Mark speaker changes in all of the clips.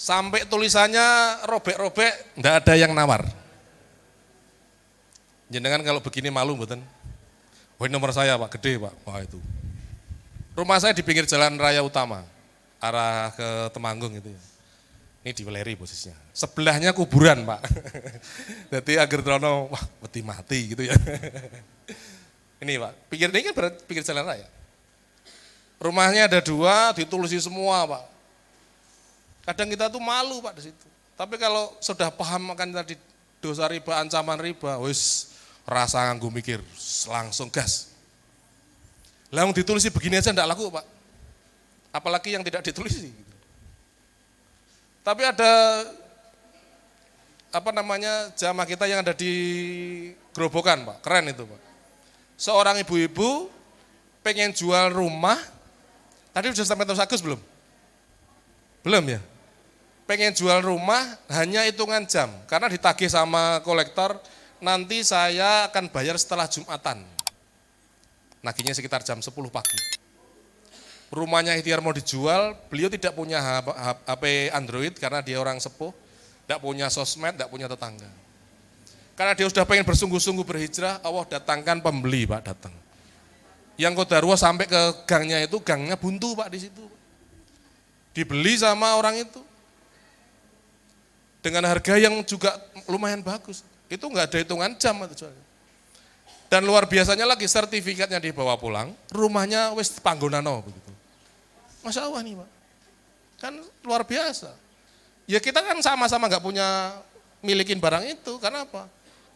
Speaker 1: Sampai tulisannya robek-robek, enggak ada yang nawar. Jenengan kalau begini malu mboten? Wah, nomor saya Pak, gede Pak. Wah itu. Rumah saya di pinggir jalan raya utama, arah ke Temanggung itu ya. Ini di Weleri posisinya. Sebelahnya kuburan Pak. Jadi agar trono, wah mati gitu ya. Ini Pak, ini kan pinggir jalan raya. Rumahnya ada 2, ditulisi semua Pak. Kadang kita tuh malu Pak di situ. Tapi kalau sudah paham kan tadi dosa riba, ancaman riba, wis rasa nganggu mikir, langsung gas. Langsung ditulisi begini aja enggak laku Pak. Apalagi yang tidak ditulisi. Tapi ada jamaah kita yang ada di Grobogan Pak, keren itu Pak. Seorang ibu-ibu pengen jual rumah, tadi sudah sampai Tos Agus belum? Belum ya? Pengen jual rumah hanya hitungan jam, karena ditagih sama kolektor, nanti saya akan bayar setelah Jumatan. Nagihnya sekitar jam 10 pagi. Rumahnya ikhtiar mau dijual, beliau tidak punya HP Android karena dia orang sepuh, tidak punya sosmed, tidak punya tetangga. Karena dia sudah pengen bersungguh-sungguh berhijrah, Allah datangkan pembeli Pak, datang. Yang Kodarwo sampai ke gangnya itu, gangnya buntu Pak di situ. Dibeli sama orang itu. Dengan harga yang juga lumayan bagus. Itu enggak ada hitungan jam. Dan luar biasanya lagi sertifikatnya dibawa pulang, rumahnya wis panggonano begitu. Masya Allah nih Pak. Kan luar biasa. Ya kita kan sama-sama enggak punya milikin barang itu, karena apa?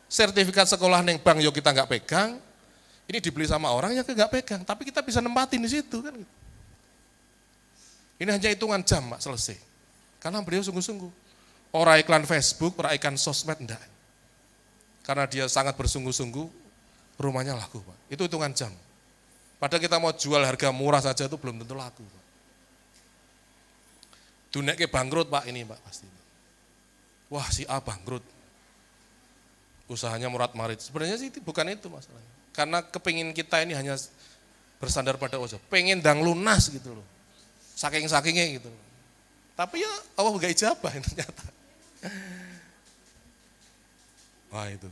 Speaker 1: Sertifikat sekolah neng bank yo kita enggak pegang, ini dibeli sama orang yang enggak pegang, tapi kita bisa nempatin di situ kan. Ini hanya hitungan jam Pak, selesai. Karena beliau sungguh-sungguh. Orang iklan Facebook, orang iklan sosmed, enggak. Karena dia sangat bersungguh-sungguh, rumahnya laku Pak. Itu hitungan jam. Padahal kita mau jual harga murah saja itu belum tentu laku Pak. Duneke bangkrut Pak ini Pak pasti. Wah si A bangkrut. Usahanya murat marit. Sebenarnya sih bukan itu masalahnya. Karena kepingin kita ini hanya bersandar pada Allah. Pengen dang lunas gitu loh. Saking-sakingnya gitu. Tapi ya Allah gak ijabah ternyata. Wah itu.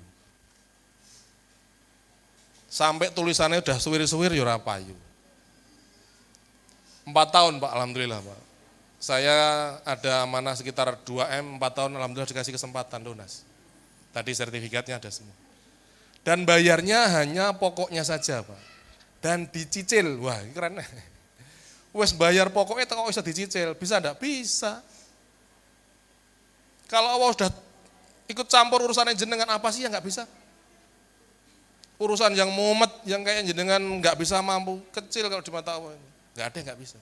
Speaker 1: Sampai tulisannya udah suwir-suwir ya ora payu. 4 tahun Pak, alhamdulillah Pak. Saya ada amanah sekitar 2M, 4 tahun alhamdulillah dikasih kesempatan lunas. Tadi sertifikatnya ada semua. Dan bayarnya hanya pokoknya saja Pak. Dan dicicil, wah ini keren. Wes bayar pokoknya kok bisa dicicil, bisa enggak? Bisa. Kalau Allah sudah ikut campur urusan jenengan apa sih yang enggak bisa? Urusan yang mumet, yang kayak jenengan enggak bisa mampu, kecil kalau di mata Allah ini. Enggak ada yang enggak bisa.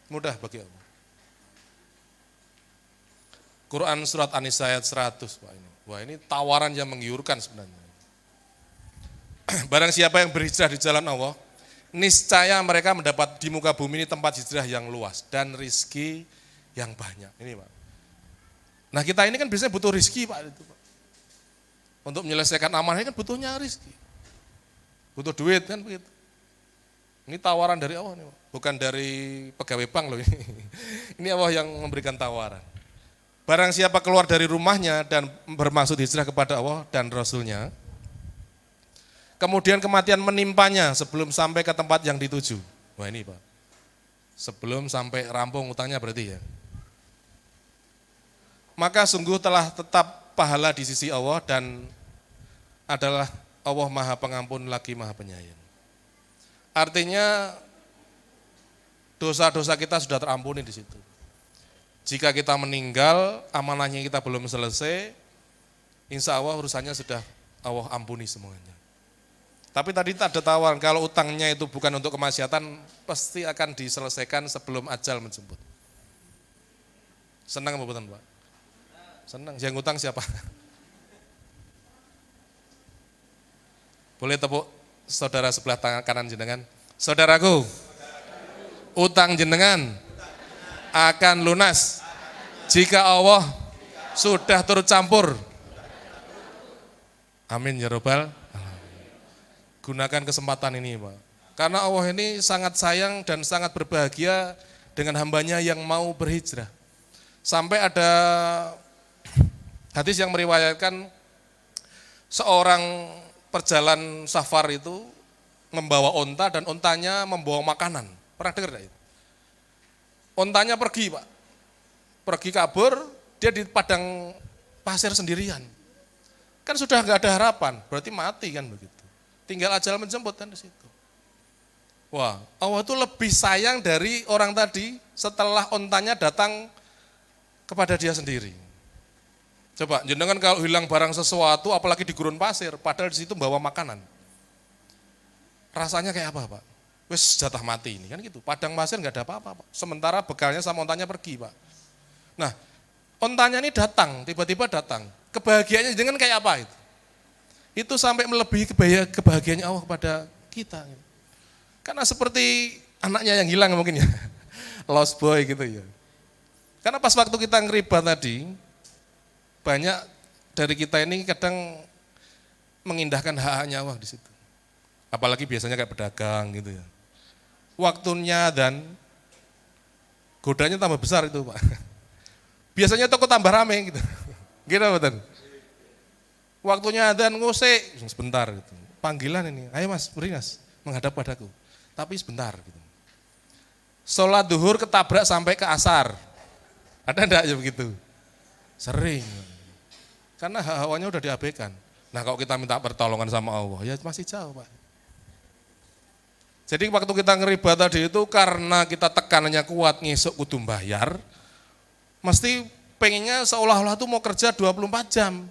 Speaker 1: Mudah bagi Allah. Quran surat An-Nisa ayat 100 Pak ini. Wah ini tawaran yang menggiurkan sebenarnya. Barang siapa yang berhijrah di jalan Allah, niscaya mereka mendapat di muka bumi ini tempat hijrah yang luas dan rizki yang banyak. Ini Pak. Nah kita ini kan biasanya butuh rizki Pak. Itu, Pak. Untuk menyelesaikan amanah ini kan butuhnya rizki. Butuh duit kan begitu. Ini tawaran dari Allah nih Pak. Bukan dari pegawai bank loh ini. Ini Allah yang memberikan tawaran. Barang siapa keluar dari rumahnya dan bermaksud hijrah kepada Allah dan Rasulnya, kemudian kematian menimpanya sebelum sampai ke tempat yang dituju. Wah ini Pak, sebelum sampai rampung utangnya berarti ya. Maka sungguh telah tetap pahala di sisi Allah dan adalah Allah Maha Pengampun lagi Maha Penyayang. Artinya dosa-dosa kita sudah terampuni di situ. Jika kita meninggal, amanahnya kita belum selesai, insya Allah urusannya sudah Allah ampuni semuanya. Tapi tadi ada tawaran, kalau utangnya itu bukan untuk kemaksiatan, pasti akan diselesaikan sebelum ajal menjemput. Senang apa bukan Pak? Senang, yang utang siapa? Boleh tepuk saudara sebelah tangan kanan jenengan. Saudaraku, utang jenengan akan lunas jika Allah sudah turut campur. Amin ya robbal. Gunakan kesempatan ini Pak. Karena Allah ini sangat sayang dan sangat berbahagia dengan hambanya yang mau berhijrah. Sampai ada hadis yang meriwayatkan seorang perjalanan safar itu membawa onta dan ontanya membawa makanan. Pernah dengar enggak itu? Ontanya pergi Pak, pergi kabur, dia di padang pasir sendirian. Kan sudah enggak ada harapan, berarti mati kan begitu. Tinggal ajal menjemput kan di situ. Wah, Allah itu lebih sayang dari orang tadi setelah ontanya datang kepada dia sendiri. Coba, jenengan kalau hilang barang sesuatu, apalagi di gurun pasir, padahal di situ bawa makanan. Rasanya kayak apa Pak? Wis jatah mati ini kan gitu. Padang pasir nggak ada apa-apa Pak. Sementara begalnya sama ontanya pergi Pak. Nah, ontanya ini datang, tiba-tiba datang. Kebahagiaannya jenengan kayak apa itu? Itu sampai melebihi kebahagiaannya Allah kepada kita. Karena seperti anaknya yang hilang mungkin ya, lost boy gitu ya. Karena pas waktu kita ngeriba tadi, banyak dari kita ini kadang mengindahkan hak-haknya Allah di situ. Apalagi biasanya kayak pedagang gitu ya. Waktunya dan godanya tambah besar itu Pak. Biasanya toko tambah rame gitu. Gitu betul. Waktunya dan ngusik sebentar gitu. Panggilan ini, ayo Mas, beri Mas, menghadap padaku. Tapi sebentar gitu. Sholat duhur ketabrak sampai ke asar. Ada enggak ya begitu? Sering. Karena hawanya udah diabaikan. Nah kalau kita minta pertolongan sama Allah, ya masih jauh Pak. Jadi waktu kita ngeriba tadi itu karena kita tekanannya kuat, ngisuk kudu bayar, mesti pengennya seolah-olah tuh mau kerja 24 jam.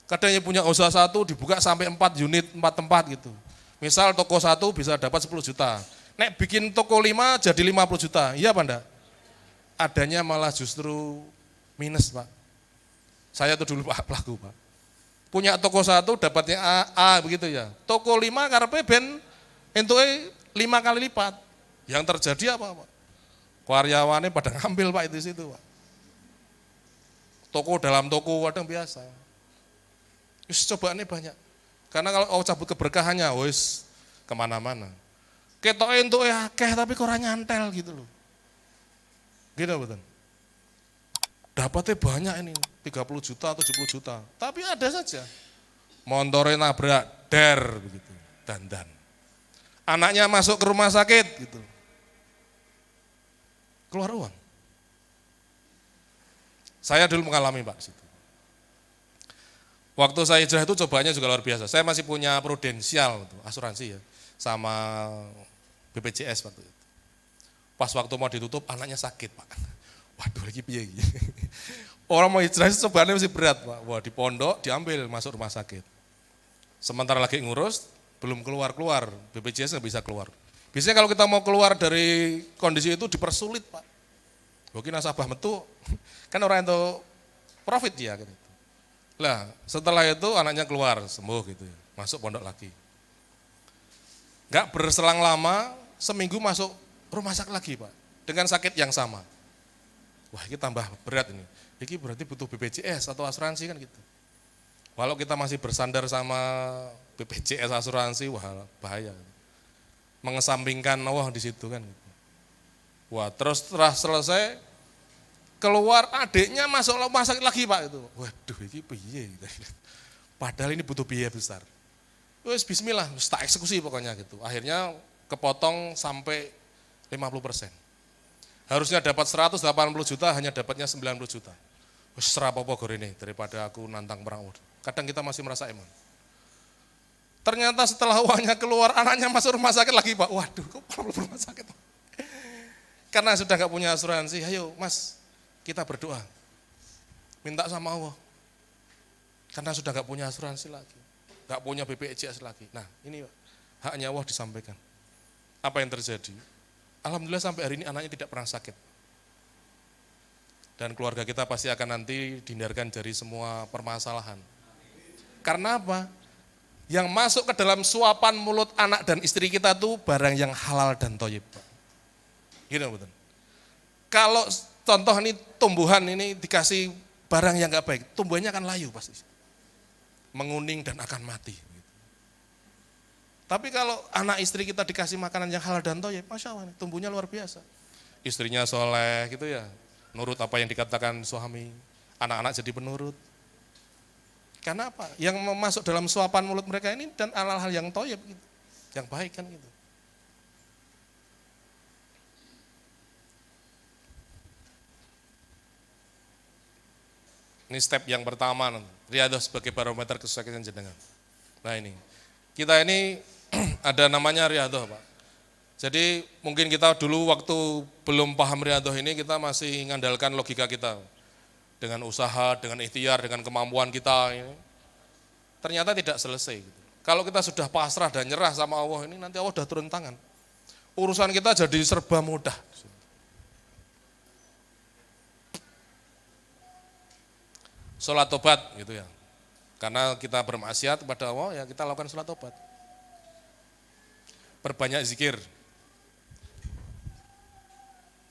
Speaker 1: Kadang yang punya usaha satu dibuka sampai 4 unit, 4 tempat gitu. Misal toko satu bisa dapat 10 juta. Nek bikin toko 5 jadi 50 juta, iya apa enggak? Adanya malah justru minus Pak. Saya tuh dulu Pak pelaku Pak. Punya toko satu dapatnya A begitu ya. Toko 5 karepe ben entuke 5 kali lipat. Yang terjadi apa Pak? Karyawannya pada ngambil Pak itu di situ Pak. Toko dalam toko kadang biasa. Wis cobaannya banyak. Karena kalau cabut keberkahannya wis kemana-mana. Ketoke entuke akeh tapi kok ora nyantel gitu loh. Gitu betul. Dapatnya banyak ini, 30 juta, 70 juta. Tapi ada saja. Montore nabrak, der begitu, dandan. Anaknya masuk ke rumah sakit gitu. Keluar uang. Saya dulu mengalami Pak situ. Waktu saya hijrah itu cobanya juga luar biasa. Saya masih punya prudensial asuransi ya, sama BPJS waktu itu. Pas waktu mau ditutup anaknya sakit Pak. Waduh lagi piye iki. Orang mau hijrah itu cobaannya masih berat Pak. Wah di pondok diambil masuk rumah sakit. Sementara lagi ngurus belum keluar-keluar, BPJS nggak bisa keluar. Biasanya kalau kita mau keluar dari kondisi itu dipersulit Pak. Mungkin nasabah metu, kan orang itu profit ya gitu. Lah setelah itu anaknya keluar sembuh gitu ya, masuk pondok lagi. Nggak berselang lama, seminggu masuk rumah sakit lagi Pak, dengan sakit yang sama. Wah ini tambah berat ini, ini berarti butuh BPJS atau asuransi kan gitu. Walau kita masih bersandar sama BPJS asuransi, wah bahaya. Mengesampingkan wah di situ kan gitu. Wah terus setelah selesai, keluar adiknya masuk rumah sakit lagi Pak itu. Waduh ini piye gitu. Padahal ini butuh biaya besar. Wes bismillah, tak eksekusi pokoknya gitu. Akhirnya kepotong sampai 50%. Harusnya dapat 180 juta, hanya dapatnya 90 juta. Wes serapopo gorene daripada aku nantang perang. Kadang kita masih merasa eman. Ternyata setelah uangnya keluar, anaknya masuk rumah sakit lagi Pak. Waduh, kok perlu rumah sakit? Karena sudah gak punya asuransi, ayo Mas, kita berdoa. Minta sama Allah. Karena sudah gak punya asuransi lagi. Gak punya BPJS lagi. Nah ini haknya Allah disampaikan. Apa yang terjadi? Alhamdulillah sampai hari ini anaknya tidak pernah sakit. Dan keluarga kita pasti akan nanti dihindarkan dari semua permasalahan. Karena apa? Yang masuk ke dalam suapan mulut anak dan istri kita itu barang yang halal dan thayyib. Gitu betul. Kalau contoh ini tumbuhan ini dikasih barang yang gak baik, tumbuhannya akan layu pasti. Menguning dan akan mati. Tapi kalau anak istri kita dikasih makanan yang halal dan thayyib, Masya Allah, tumbuhnya luar biasa. Istrinya soleh gitu ya, nurut apa yang dikatakan suami, anak-anak jadi penurut. Karena apa? Yang masuk dalam suapan mulut mereka ini dan hal-hal yang thayyib gitu, yang baik kan gitu. Ini step yang pertama, riyadhah sebagai barometer kesuksesan jenengan. Nah ini, kita ini ada namanya riyadhah Pak. Jadi mungkin kita dulu waktu belum paham riyadhah ini kita masih mengandalkan logika kita. Dengan usaha, dengan ikhtiar, dengan kemampuan kita ini. Ternyata tidak selesai. Gitu. Kalau kita sudah pasrah dan nyerah sama Allah ini nanti Allah sudah turun tangan. Urusan kita jadi serba mudah. Sholat tobat gitu ya. Karena kita bermaksiat kepada Allah ya kita lakukan sholat tobat. Perbanyak zikir.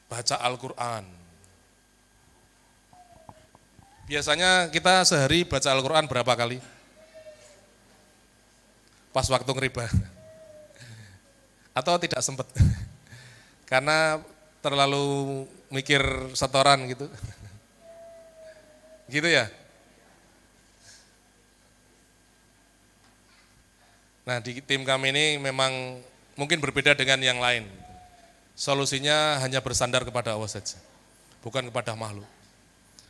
Speaker 1: Baca Al-Quran. Biasanya kita sehari baca Al-Quran berapa kali? Pas waktu ngeriba. Atau tidak sempat. Karena terlalu mikir setoran gitu. Gitu ya? Nah di tim kami ini memang mungkin berbeda dengan yang lain. Solusinya hanya bersandar kepada Allah saja, bukan kepada makhluk.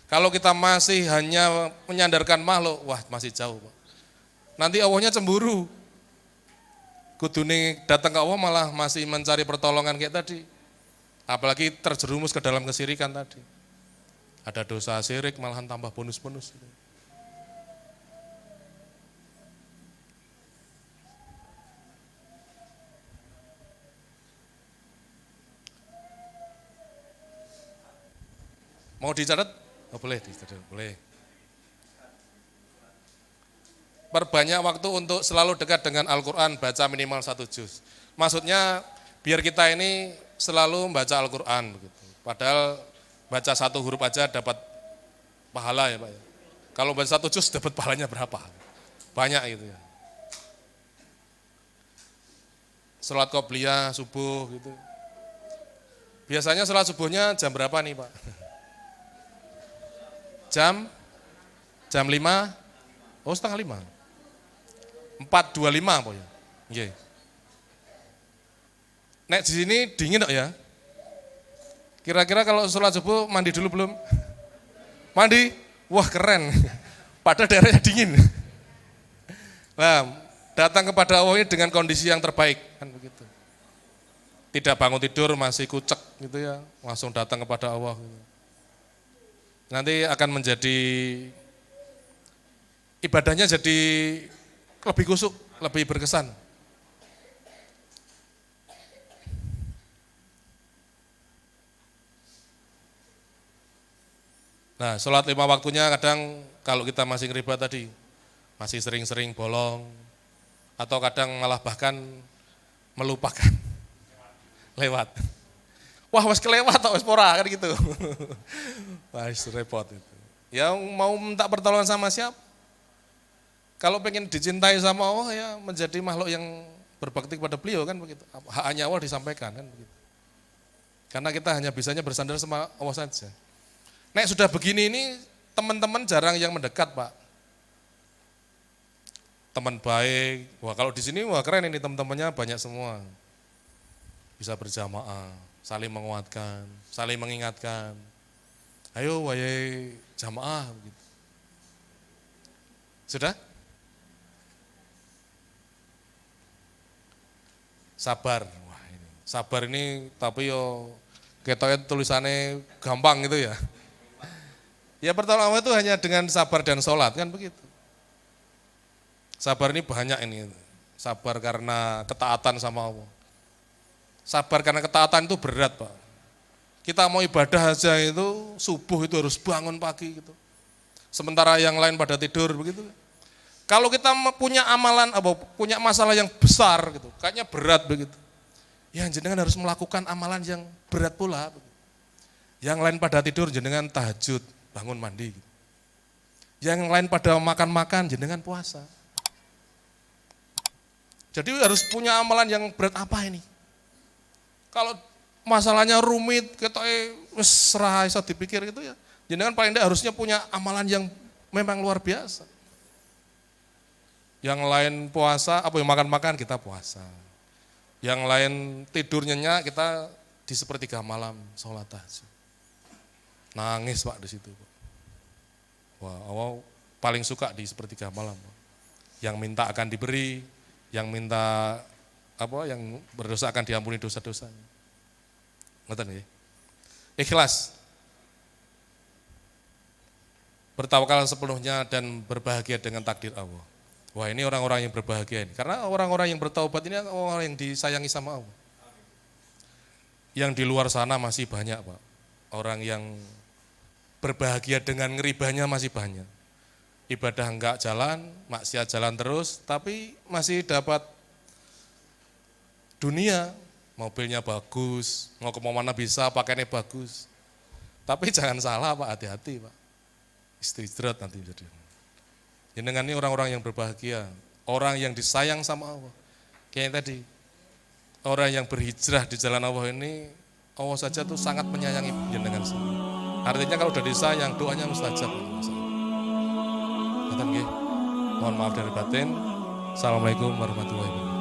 Speaker 1: Kalau kita masih hanya menyandarkan makhluk, wah masih jauh Pak. Nanti Allahnya cemburu. Kudune datang ke Allah malah masih mencari pertolongan kayak tadi. Apalagi terjerumus ke dalam kesirikan tadi. Ada dosa syirik malahan tambah bonus-bonus. Mau dicatat? Oh, boleh dicatat, boleh. Perbanyak waktu untuk selalu dekat dengan Al-Quran, baca minimal 1 juz. Maksudnya biar kita ini selalu membaca Al-Quran. Padahal baca 1 huruf aja dapat pahala ya Pak. Kalau baca 1 juz dapat pahalanya berapa? Banyak gitu ya. Salat qobliyah, subuh gitu. Biasanya salat subuhnya jam berapa nih Pak? Jam 5, oh setengah 5, 4:25 Pak ya. Nggih. Nek di sini dingin kok ya. Kira-kira kalau sholat subuh mandi dulu belum? Mandi? Wah keren. Padahal daerahnya dingin. Nah, datang kepada Allah ini dengan kondisi yang terbaik kan begitu. Tidak bangun tidur masih kucek gitu ya, langsung datang kepada Allah. Nanti akan menjadi ibadahnya jadi lebih kusuk, lebih berkesan. Nah, sholat 5 waktunya kadang kalau kita masih ngeriba tadi, masih sering-sering bolong, atau kadang malah bahkan melupakan, lewat. Wah, wes kelewat atau wes pora kan gitu. Wah, repot itu. Ya mau minta pertolongan sama siapa? Kalau pengen dicintai sama Allah ya menjadi makhluk yang berbakti kepada beliau kan begitu. Haknya Allah disampaikan kan begitu. Karena kita hanya bisanya bersandar sama Allah saja. Nek sudah begini ini teman-teman jarang yang mendekat Pak. Teman baik, wah kalau di sini wah keren ini teman-temannya banyak semua. Bisa berjamaah, saling menguatkan, saling mengingatkan. Ayo wahai jamaah gitu. Sudah? Sabar. Wah ini. Sabar ini tapi yo ketoknya tulisannya gampang gitu ya. Ya pertolongan itu hanya dengan sabar dan sholat kan begitu. Sabar ini banyak ini. Sabar karena ketaatan sama Allah. Sabar karena ketaatan itu berat Pak. Kita mau ibadah aja itu subuh itu harus bangun pagi gitu. Sementara yang lain pada tidur begitu. Kalau kita punya amalan atau punya masalah yang besar gitu, kayaknya berat begitu. Ya jenengan harus melakukan amalan yang berat pula. Begitu. Yang lain pada tidur jenengan tahajud, bangun mandi. Gitu. Yang lain pada makan-makan jenengan puasa. Jadi harus punya amalan yang berat apa ini? Kalau masalahnya rumit, ketoke wis ora iso dipikir gitu ya. Jenengan paling tidak harusnya punya amalan yang memang luar biasa. Yang lain puasa, apa yang makan-makan kita puasa. Yang lain tidur nyenyak, kita di sepertiga malam sholat tahajud. Nangis Pak di situ Pak. Wah, awal paling suka di sepertiga malam Pak. Yang minta akan diberi, yang minta yang berdosa akan diampuni dosa-dosanya. Ngoten nggih. Ikhlas. Bertawakal sepenuhnya dan berbahagia dengan takdir Allah. Wah, ini orang-orang yang berbahagia ini. Karena orang-orang yang bertaubat ini orang yang disayangi sama Allah. Yang di luar sana masih banyak Pak. Orang yang berbahagia dengan ngeribahnya masih banyak. Ibadah enggak jalan, maksiat jalan terus, tapi masih dapat dunia. Mobilnya bagus, mau kemana bisa, pakainya bagus. Tapi jangan salah Pak, hati-hati Pak. Istirahat nanti jadi. Jenengan ini orang-orang yang berbahagia, orang yang disayang sama Allah. Kayak tadi, orang yang berhijrah di jalan Allah ini, Allah saja tuh sangat menyayangi jenengan semua. Artinya kalau udah disayang, doanya mustajab. Mohon maaf dari batin. Assalamualaikum warahmatullahi wabarakatuh.